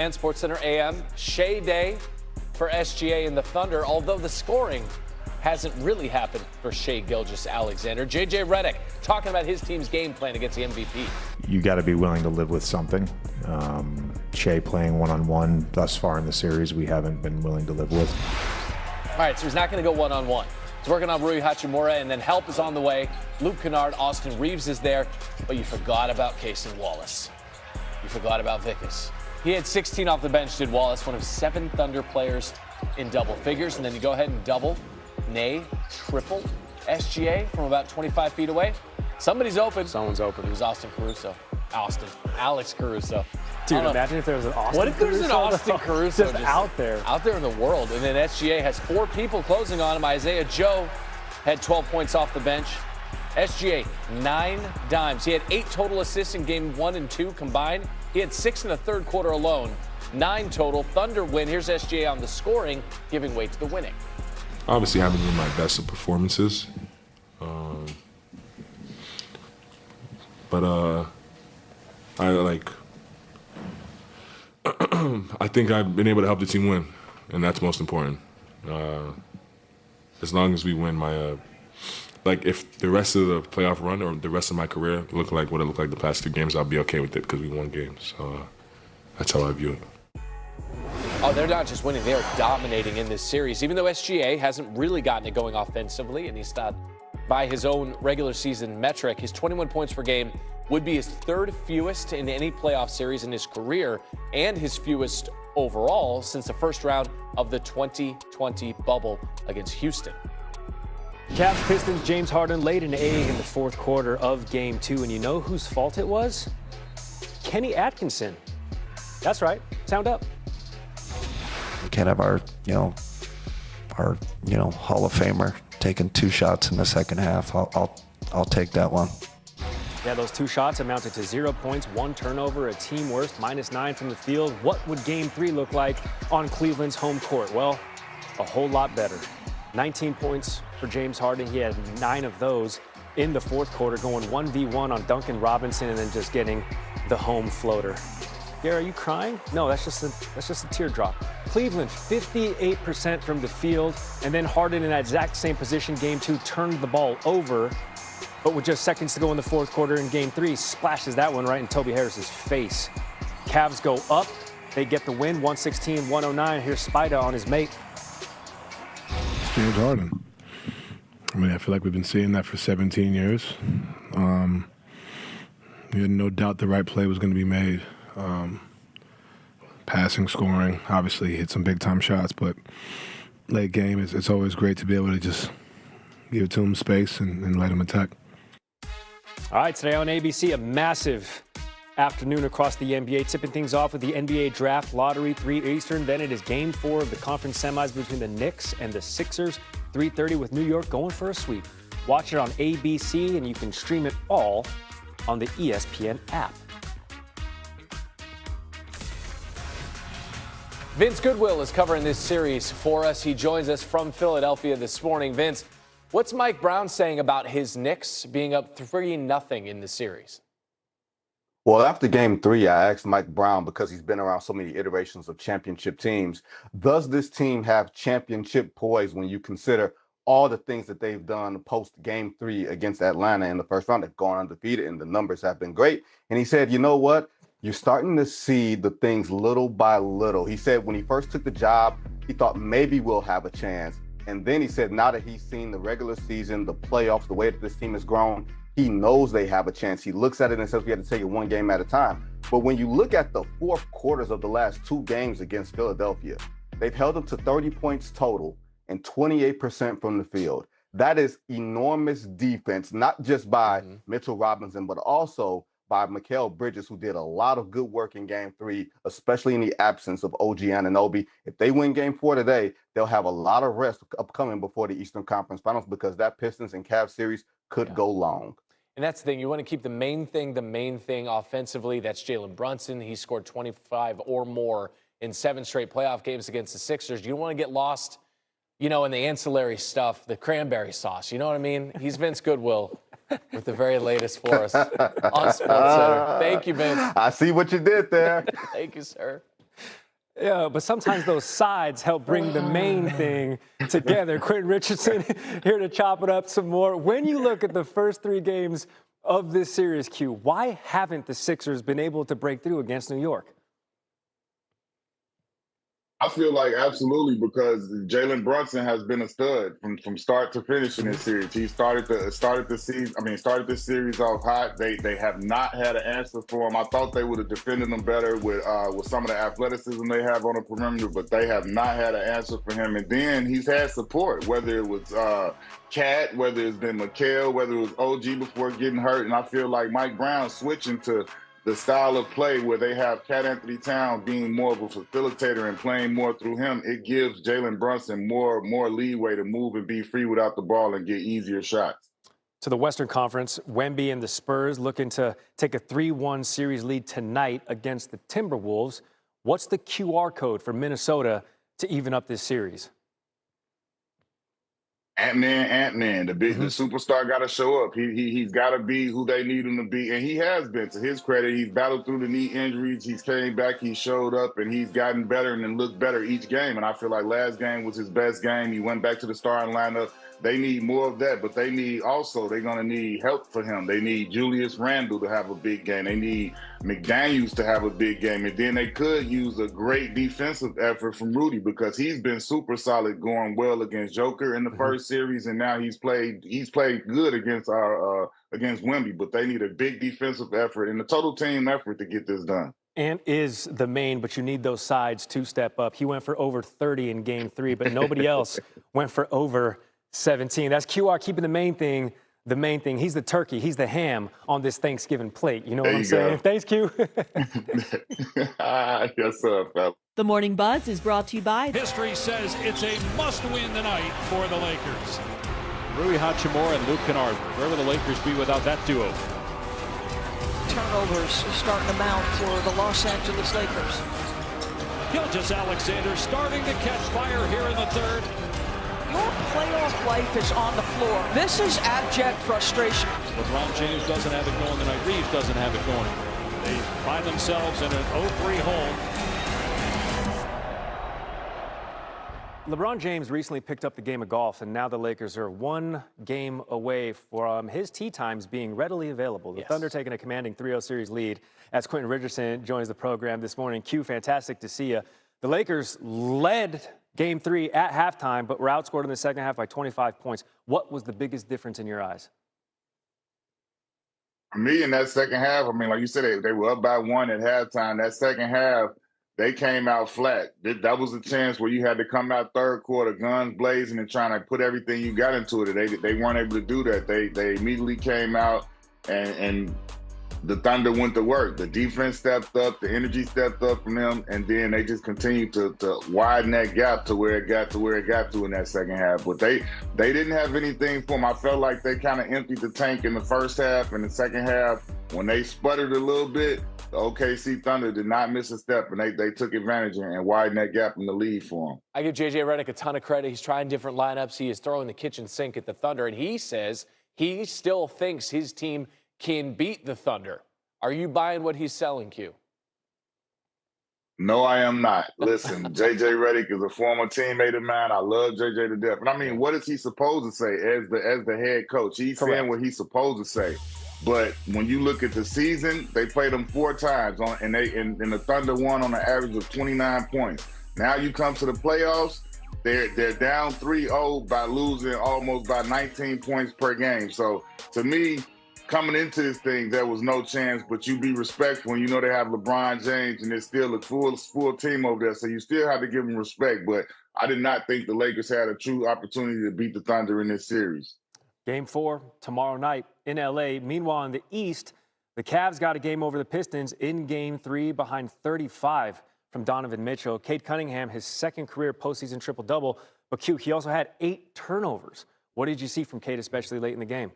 And SportsCenter AM, Shea Day for SGA and the Thunder, although the scoring hasn't really happened for Shea Gilgeous-Alexander. JJ Redick talking about his team's game plan against the MVP. You got to be willing to live with something. Shea playing one-on-one thus far in the series, we haven't been willing to live with. All right, so he's not going to go one-on-one. He's working on Rui Hachimura, and then help is on the way. Luke Kennard, Austin Reeves is there, but you forgot about Cason Wallace. You forgot about Vickers. He had 16 off the bench, did Wallace, one of 7 Thunder players in double figures, and then you go ahead and double, triple SGA from about 25 feet away. Somebody's open. Someone's open. It was Alex Caruso. Dude, imagine if there was an Austin Caruso. What if there's an Austin Caruso just out there? Out there in the world. And then SGA has 4 people closing on him. Isaiah Joe had 12 points off the bench. SGA, 9 dimes. He had 8 total assists in game 1 and 2 combined. He had 6 in the third quarter alone. 9 total. Thunder win. Here's SGA on the scoring, giving way to the winning. Obviously, having been my best of performances. I think I've been able to help the team win, and that's most important. As long as we win, if the rest of the playoff run or the rest of my career look like what it looked like the past 2 games, I'll be okay with it because we won games. So that's how I view it. Oh, they're not just winning, they're dominating in this series. Even though SGA hasn't really gotten it going offensively, and he's not, by his own regular season metric, his 21 points per game would be his 3rd fewest in any playoff series in his career, and his fewest overall since the first round of the 2020 bubble against Houston. Cavs Pistons, James Harden laid an egg in the fourth quarter of Game 2, and you know whose fault it was? Kenny Atkinson. That's right. Sound up. We can't have our Hall of Famer taking 2 shots in the second half. I'll take that one. Yeah, those 2 shots amounted to 0 points, 1 turnover, a team worst, -9 from the field. What would Game 3 look like on Cleveland's home court? Well, a whole lot better. 19 points for James Harden. He had 9 of those in the fourth quarter, going 1v1 on Duncan Robinson and then just getting the home floater. Gary, are you crying? No, that's just a teardrop. Cleveland, 58% from the field, and then Harden in that exact same position, Game 2, turned the ball over, but with just seconds to go in the fourth quarter in Game 3, splashes that one right in Toby Harris's face. Cavs go up. They get the win, 116-109. Here's Spida on his mate. It's James Harden. I mean, I feel like we've been seeing that for 17 years. We had no doubt the right play was going to be made. Passing, scoring, obviously hit some big-time shots, but late game, it's always great to be able to just give it to him space and let him attack. All right, today on ABC, a massive afternoon across the NBA, tipping things off with the NBA Draft Lottery, 3 Eastern. Then it is Game 4 of the conference semis between the Knicks and the Sixers, 3:30 with New York going for a sweep. Watch it on ABC, and you can stream it all on the ESPN app. Vince Goodwill is covering this series for us. He joins us from Philadelphia this morning. Vince, what's Mike Brown saying about his Knicks being up 3-0 in the series? Well, after Game 3, I asked Mike Brown, because he's been around so many iterations of championship teams, does this team have championship poise when you consider all the things that they've done post Game 3 against Atlanta in the first round? They've gone undefeated, and the numbers have been great. And he said, you know what? You're starting to see the things little by little. He said when he first took the job, he thought maybe we'll have a chance. And then he said now that he's seen the regular season, the playoffs, the way that this team has grown, he knows they have a chance. He looks at it and says we have to take it one game at a time. But when you look at the fourth quarters of the last 2 games against Philadelphia, they've held them to 30 points total and 28% from the field. That is enormous defense, not just by Mitchell Robinson, but also by Mikal Bridges, who did a lot of good work in Game 3, especially in the absence of OG Anunoby. If they win Game 4 today, they'll have a lot of rest upcoming before the Eastern Conference Finals, because that Pistons and Cavs series could go long. And that's the thing. You want to keep the main thing offensively. That's Jalen Brunson. He scored 25 or more in 7 straight playoff games against the Sixers. You don't want to get lost, in the ancillary stuff, the cranberry sauce. You know what I mean? He's Vince Goodwill with the very latest for us on SportsCenter. Thank you, Vince. I see what you did there. Thank you, sir. Yeah, but sometimes those sides help bring the main thing together. Quentin Richardson here to chop it up some more. When you look at the first 3 games of this series, Q, why haven't the Sixers been able to break through against New York? I feel like absolutely, because Jalen Brunson has been a stud from start to finish in this series. He started this series off hot. They have not had an answer for him. I thought they would have defended him better with some of the athleticism they have on the perimeter, but they have not had an answer for him. And then he's had support, whether it was Cat, whether it's been Mikal, whether it was OG before getting hurt. And I feel like Mike Brown switching to the style of play where they have Cat Anthony Towns being more of a facilitator and playing more through him, it gives Jalen Brunson more leeway to move and be free without the ball and get easier shots. To the Western Conference, Wemby and the Spurs looking to take a 3-1 series lead tonight against the Timberwolves. What's the QR code for Minnesota to even up this series? Ant-Man. The superstar got to show up. He's got to be who they need him to be, and he has been. To his credit, he's battled through the knee injuries. He's came back. He showed up, and he's gotten better and looked better each game. And I feel like last game was his best game. He went back to the starting lineup. They need more of that, but they're going to need help for him. They need Julius Randle to have a big game. They need McDaniels to have a big game. And then they could use a great defensive effort from Rudy, because he's been super solid going well against Joker in the first series, and now he's played good against against Wemby, but they need a big defensive effort and a total team effort to get this done. Ant is the main, but you need those sides to step up. He went for over 30 in game 3, but nobody else went for over 17. That's QR keeping the main thing. He's the turkey. He's the ham on this Thanksgiving plate. You know what I'm saying? Thanks, Q. Yes, sir, fella. The Morning Buzz is brought to you by... History says it's a must-win tonight for the Lakers. Rui Hachimura and Luke Kennard. Where will the Lakers be without that duo? Turnovers starting to mount for the Los Angeles Lakers. Gilgeous-Alexander starting to catch fire here in the third. Your playoff life is on the floor. This is abject frustration. LeBron James doesn't have it going tonight. Reeves doesn't have it going. They find themselves in an 0-3 hole. LeBron James recently picked up the game of golf, and now the Lakers are 1 game away from his tee times being readily available. The Thunder taking a commanding 3-0 series lead as Quentin Richardson joins the program this morning. Q, fantastic to see you. The Lakers led Game 3 at halftime, but were outscored in the second half by 25 points. What was the biggest difference in your eyes? For me, in that second half, like you said, they were up by 1 at halftime. That second half, they came out flat. That was a chance where you had to come out third quarter, guns blazing, and trying to put everything you got into it. They weren't able to do that. They immediately came out and the Thunder went to work. The defense stepped up, the energy stepped up from them, and then they just continued to widen that gap to where it got to in that second half. But they didn't have anything for them. I felt like they kind of emptied the tank in the first half. And the second half, when they sputtered a little bit, the OKC Thunder did not miss a step, and they took advantage and widened that gap in the lead for them. I give J.J. Redick a ton of credit. He's trying different lineups. He is throwing the kitchen sink at the Thunder, and he says he still thinks his team can beat the Thunder. Are you buying what he's selling, Q? No, I am not. Listen, J.J. Redick is a former teammate of mine. I love J.J. to death. And what is he supposed to say as the head coach? He's saying what he's supposed to say. But when you look at the season, they played them 4 times, and the Thunder won on an average of 29 points. Now you come to the playoffs, they're down 3-0 by losing almost by 19 points per game. So to me, coming into this thing, there was no chance, but you be respectful, and you know they have LeBron James, and there's still a full team over there, so you still have to give them respect. But I did not think the Lakers had a true opportunity to beat the Thunder in this series. Game 4 tomorrow night in L.A. Meanwhile, in the East, the Cavs got a game over the Pistons in Game 3 behind 35 from Donovan Mitchell. Cade Cunningham, his second career postseason triple-double, but Q, he also had 8 turnovers. What did you see from Cade, especially late in the game?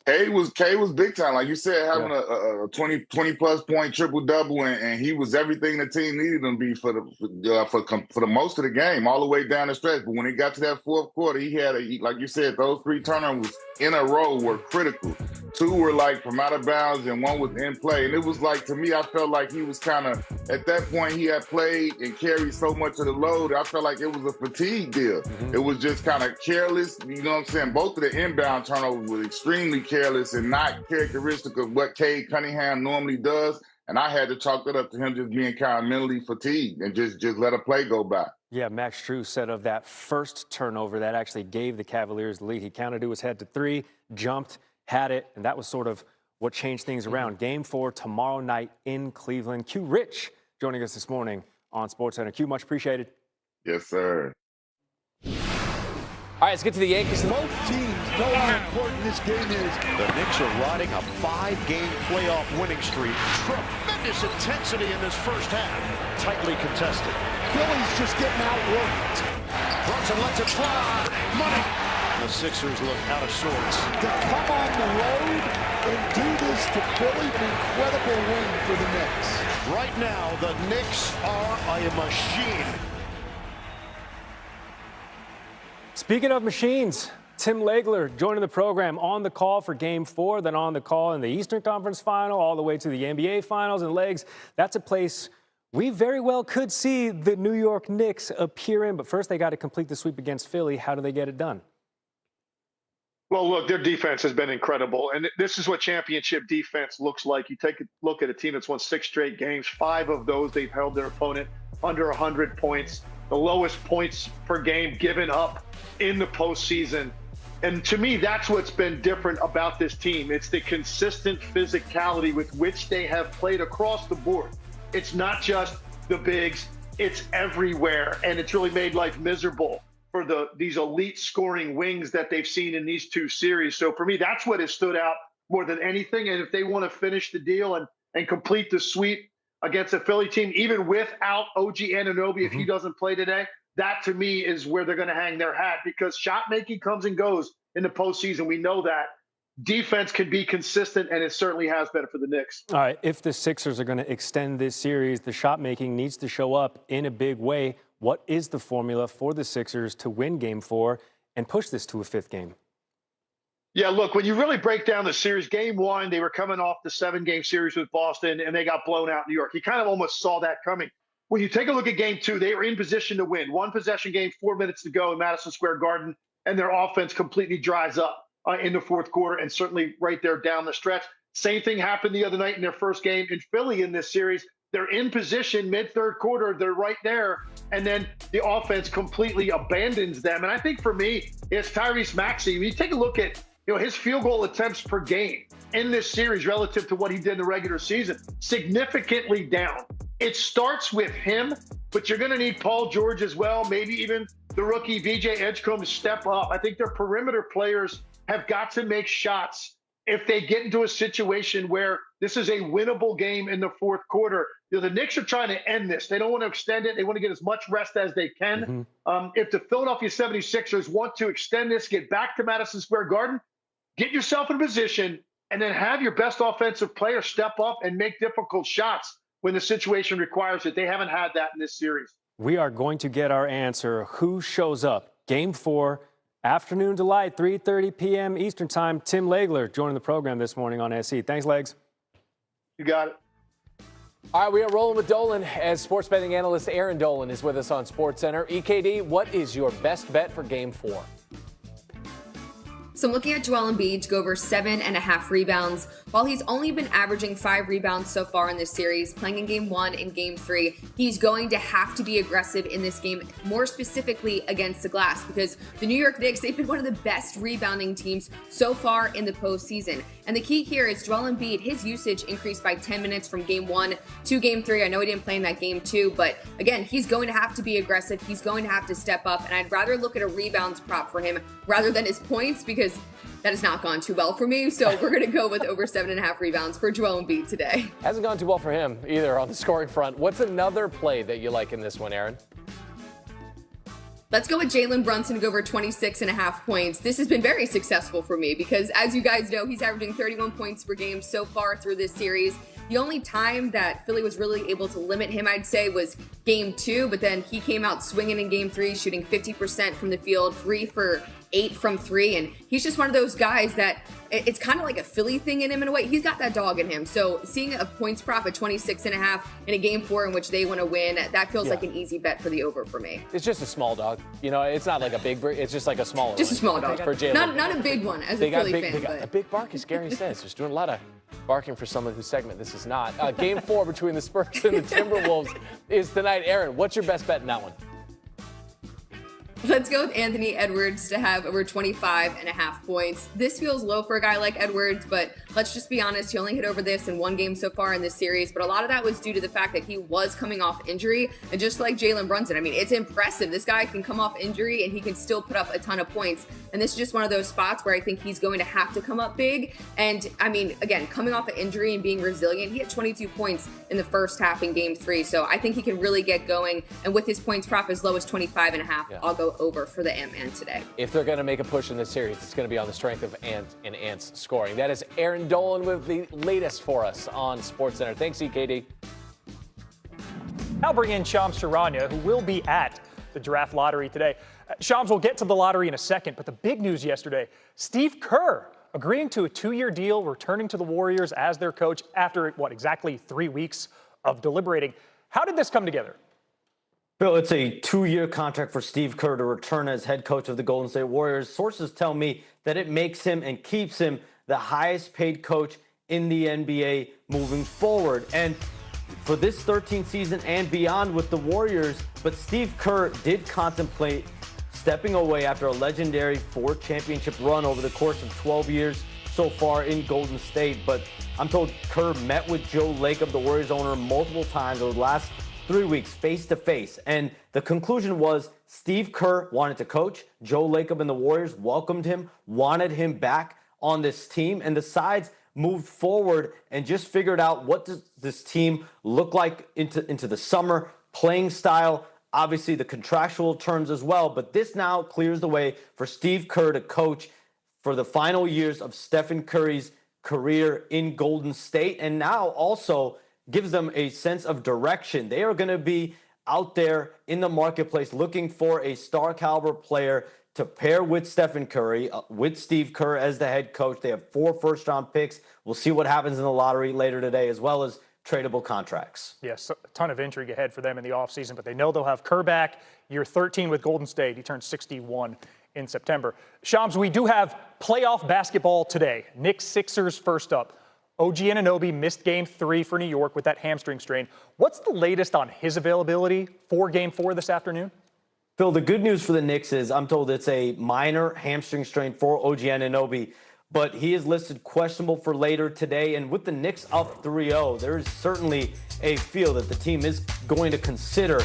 Cade was big time, like you said, having a 20-plus point triple-double, and he was everything the team needed him to be for the most of the game, all the way down the stretch. But when it got to that fourth quarter, he had, like you said, those 3 turnovers in a row were critical 2 were like from out of bounds and 1 was in play. And it was like, to me, I felt like he was kind of, at that point, he had played and carried so much of the load. I felt like it was a fatigue deal. It was just kind of careless. You know what I'm saying? Both of the inbound turnovers were extremely careless and not characteristic of what Cade Cunningham normally does. And I had to chalk that up to him just being kind of mentally fatigued and just let a play go by. Yeah, Max Strus said of that first turnover that actually gave the Cavaliers the lead, he counted to his head to 3, jumped, had it, and that was sort of what changed things around. Game 4 tomorrow night in Cleveland. Q Rich joining us this morning on SportsCenter. Q, much appreciated. Yes, sir. All right, let's get to the Yankees. Both teams know how important this game is. The Knicks are riding a 5-game playoff winning streak. Tremendous intensity in this first half. Tightly contested. Philly's just getting outworked. Brunson lets it fly. Money. The Sixers look out of sorts. To come on the road and do this to Philly, an incredible win for the Knicks. Right now, the Knicks are a machine. Speaking of machines, Tim Legler joining the program on the call for Game 4, then on the call in the Eastern Conference Final, all the way to the NBA Finals. And Legs, that's a place we very well could see the New York Knicks appear in. But first, they got to complete the sweep against Philly. How do they get it done? Well, look, their defense has been incredible. And this is what championship defense looks like. You take a look at a team that's won 6 straight games. 5 of those, they've held their opponent under 100 points. The lowest points per game given up in the postseason. And to me, that's what's been different about this team. It's the consistent physicality with which they have played across the board. It's not just the bigs, it's everywhere. And it's really made life miserable for these elite scoring wings that they've seen in these 2 series. So for me, that's what has stood out more than anything. And if they want to finish the deal and complete the sweep against a Philly team, even without OG Anunoby, if he doesn't play today, that to me is where they're going to hang their hat, because shot making comes and goes in the postseason. We know that. Defense can be consistent, and it certainly has been for the Knicks. All right, if the Sixers are going to extend this series, the shot making needs to show up in a big way. What is the formula for the Sixers to win Game 4 and push this to a 5th game? Yeah, look, when you really break down the series, Game 1, they were coming off the 7-game series with Boston, and they got blown out in New York. You kind of almost saw that coming. When you take a look at Game 2, they were in position to win. 1-possession game, 4 minutes to go in Madison Square Garden, and their offense completely dries up in the 4th quarter, and certainly right there down the stretch. Same thing happened the other night in their first game in Philly in this series. They're in position mid-3rd quarter. They're right there. And then the offense completely abandons them. And I think for me, it's Tyrese Maxey. When you take a look at his field goal attempts per game in this series relative to what he did in the regular season, significantly down. It starts with him, but you're going to need Paul George as well, maybe even the rookie VJ Edgecombe to step up. I think their perimeter players have got to make shots if they get into a situation where this is a winnable game in the 4th quarter. The Knicks are trying to end this. They don't want to extend it. They want to get as much rest as they can. If the Philadelphia 76ers want to extend this, get back to Madison Square Garden, get yourself in a position, and then have your best offensive player step up and make difficult shots when the situation requires it. They haven't had that in this series. We are going to get our answer. Who shows up? Game 4, afternoon delight, 3:30 p.m. Eastern Time. Tim Legler joining the program this morning on SC. Thanks, Legs. You got it. All right, we are rolling with Dolan as sports betting analyst Aaron Dolan is with us on SportsCenter. EKD, what is your best bet for Game 4? So I'm looking at Joel Embiid to go over 7.5 rebounds. While he's only been averaging 5 rebounds so far in this series, playing in Game 1 and Game 3, he's going to have to be aggressive in this game, more specifically against the glass, because the New York Knicks, they've been one of the best rebounding teams so far in the postseason. And the key here is Joel Embiid, his usage increased by 10 minutes from Game 1 to Game 3. I know he didn't play in that Game 2, but again, he's going to have to be aggressive. He's going to have to step up, and I'd rather look at a rebounds prop for him rather than his points, because that has not gone too well for me. So we're going to go with over 7.5 rebounds for Joel Embiid today. Hasn't gone too well for him either on the scoring front. What's another play that you like in this one, Aaron? Let's go with Jalen Brunson to go over 26.5 points. This has been very successful for me because, as you guys know, he's averaging 31 points per game so far through this series. The only time that Philly was really able to limit him, I'd say, was Game 2, but then he came out swinging in Game 3, shooting 50% from the field, 3 for 8 from 3, and he's just one of those guys that it's kind of like a Philly thing in him in a way. He's got that dog in him. So seeing a points prop at 26.5 in a game 4 in which they want to win, that feels like an easy bet for the over for me. It's just a small dog. It's not like a big breed. It's just like a smaller Just one. a small dog. For Jalen. Not a big one as a Philly fan. But a big bark, as Gary says. Just doing a lot of barking for someone whose segment this is not. Game 4 between the Spurs and the Timberwolves is tonight. Aaron, what's your best bet in that one? Let's go with Anthony Edwards to have over 25.5 points. This feels low for a guy like Edwards, but let's just be honest, he only hit over this in one game so far in this series, but a lot of that was due to the fact that he was coming off injury, and just like Jalen Brunson, I mean, it's impressive. This guy can come off injury and he can still put up a ton of points, and this is just one of those spots where I think he's going to have to come up big, and I mean, again, coming off an injury and being resilient, he had 22 points in the first half in game 3, so I think he can really get going, and with his points prop as low as 25.5, I'll go over for the Ant-Man today. If they're going to make a push in this series, it's going to be on the strength of Ant and Ant's scoring. That is Aaron Dolan with the latest for us on SportsCenter. Thanks, EKD. Now bring in Shams Charania, who will be at the draft lottery today. Shams will get to the lottery in a second, but the big news yesterday, Steve Kerr agreeing to a 2-year deal, returning to the Warriors as their coach after, exactly 3 weeks of deliberating. How did this come together? Bill, it's a 2-year contract for Steve Kerr to return as head coach of the Golden State Warriors. Sources tell me that it makes him and keeps him the highest paid coach in the NBA moving forward. And for this 13th season and beyond with the Warriors, but Steve Kerr did contemplate stepping away after a legendary 4-championship run over the course of 12 years so far in Golden State. But I'm told Kerr met with Joe Lacob, the Warriors owner, multiple times over the last 3 weeks, face to face. And the conclusion was Steve Kerr wanted to coach. Joe Lacob and the Warriors welcomed him, wanted him back on this team. And the sides moved forward and just figured out what does this team look like into the summer, playing style, obviously the contractual terms as well. But this now clears the way for Steve Kerr to coach for the final years of Stephen Curry's career in Golden State. And now also gives them a sense of direction. They are going to be out there in the marketplace looking for a star caliber player to pair with Stephen Curry, with Steve Kerr as the head coach. They have 4 first-round picks. We'll see what happens in the lottery later today, as well as tradable contracts. Yes, a ton of intrigue ahead for them in the offseason, but they know they'll have Kerr back year 13 with Golden State. He turned 61 in September. Shams, we do have playoff basketball today. Knicks Sixers first up. OG Anunoby missed Game 3 for New York with that hamstring strain. What's the latest on his availability for Game 4 this afternoon? Phil, the good news for the Knicks is I'm told it's a minor hamstring strain for OG Anunoby, but he is listed questionable for later today. And with the Knicks up 3-0, there is certainly a feel that the team is going to consider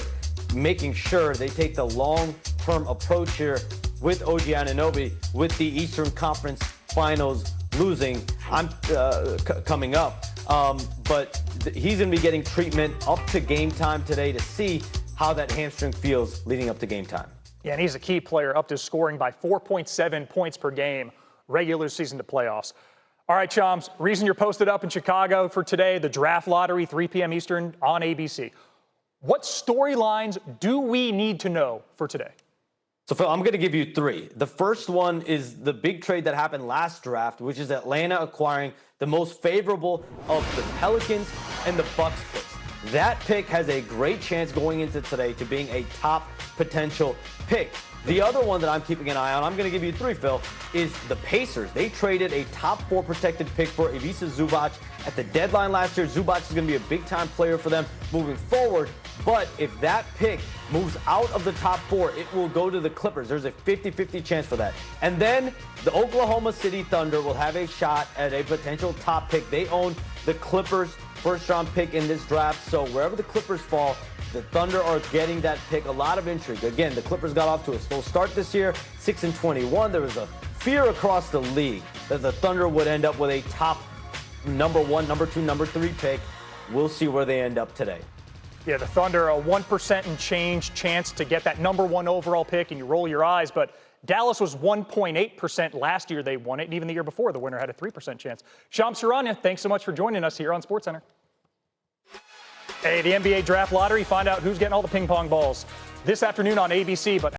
making sure they take the long-term approach here with OG Anunoby with the Eastern Conference Finals losing coming up. But he's going to be getting treatment up to game time today to see how that hamstring feels leading up to game time. Yeah, and he's a key player, up to scoring by 4.7 points per game, regular season to playoffs. All right, Shams, reason you're posted up in Chicago for today, the draft lottery, 3 p.m. Eastern on ABC. What storylines do we need to know for today? So, Phil, I'm going to give you 3. The first one is the big trade that happened last draft, which is Atlanta acquiring the most favorable of the Pelicans and the Bucks picks. That pick has a great chance going into today to being a top potential pick. The other one that I'm keeping an eye on, I'm going to give you 3, Phil, is the Pacers. They traded a top 4 protected pick for Ivica Zubac at the deadline last year. Zubac is going to be a big-time player for them moving forward. But if that pick moves out of the top 4, it will go to the Clippers. There's a 50-50 chance for that. And then the Oklahoma City Thunder will have a shot at a potential top pick. They own the Clippers' first-round pick in this draft. So wherever the Clippers fall, the Thunder are getting that pick. A lot of intrigue. Again, the Clippers got off to a slow start this year, 6-21. There was a fear across the league that the Thunder would end up with a top number 1, number 2, number 3 pick. We'll see where they end up today. Yeah, the Thunder, a 1% and change chance to get that number 1 overall pick, and you roll your eyes, but Dallas was 1.8% last year they won it, and even the year before, the winner had a 3% chance. Shams Charania, thanks so much for joining us here on SportsCenter. Hey, the NBA Draft Lottery, find out who's getting all the ping pong balls this afternoon on ABC, but